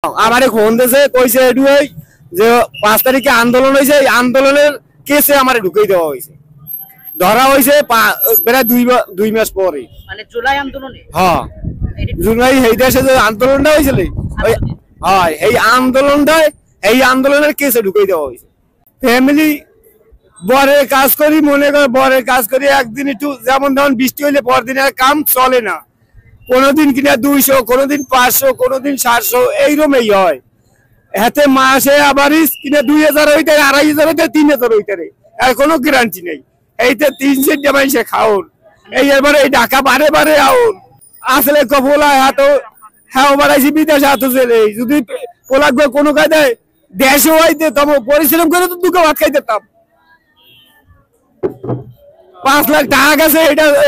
আমারে ফোন দিয়েছে কইছে এডু যে 5 তারিখে আন্দোলন হয়েছে, এই আন্দোলনের কেসে আমারে ঢুকাই দেওয়া হয়েছে। ধরা হয়েছে প্রায় 2 মাস পরে, মানে জুলাই আন্দোলনে। হ্যাঁ, জুলাই এই দেশে যে আন্দোলনটা হয়েছিল, হয় এই আন্দোলনের কেসে ঢুকাই দেওয়া হয়েছে। ফ্যামিলি বরের কাজ করি, মনে কর বরের কাজ করি, একদিন একটু যেমন ধরুন বৃষ্টি হইলে পরদিন আর কাম চলে না, কোনোদিন কিনা 200, কোনোদিন 500, কোনোদিন 700, এইরকমই হয়। হাতে মাসে আবার কিনা 2000 হইতে, 2500 হইতে, 3000 হইতে, আর কোনো গ্যারান্টি নেই। এইতে 3-4 মানুষে খাওন, এই এবারে এই ঢাকা বারে বারে আউন আসলে কপলা হাত হ্যাঁ বাড়াইছি বিদেশে হাত চলে। যদি পোলাক কোনো কায়দায় দেশে হইতে তবে পরিশ্রম করে তো দুটো ভাত খাই দিতাম। 5 লাখ টাকা গেছে,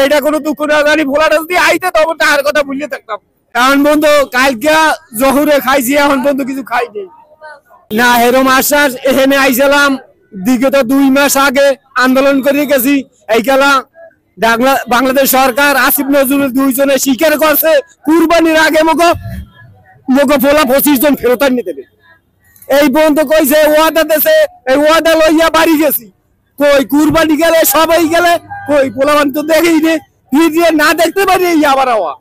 এটা কোনো দুঃখ না জানি। ভোলাটা যদি আইতে তবে টাকার কথা ভুলিয়ে থাকতাম। এখন বন্ধু কালকে জহুরে খাইছি, এখন বন্ধু কিছু খাইনি না। এরম আশ্বাস এখানে আইছিলাম বিগত 2 মাস আগে আন্দোলন করে গেছি। এই খেলা বাংলাদেশ সরকার আসিফ নজরুল 2 জনে স্বীকার করছে কুরবানির আগে মগো পোলা 25 জন ফেরত আনিয়ে দেবে। এই পর্যন্ত কইছে ওয়াদা দেশে, এই ওয়াদা লইয়া বাড়ি গেছি। কই কুরবানি গেলে সবাই গেলে, কই পোলাবান তো দেখেই নে, না দেখতে পারি এই আবার হওয়া।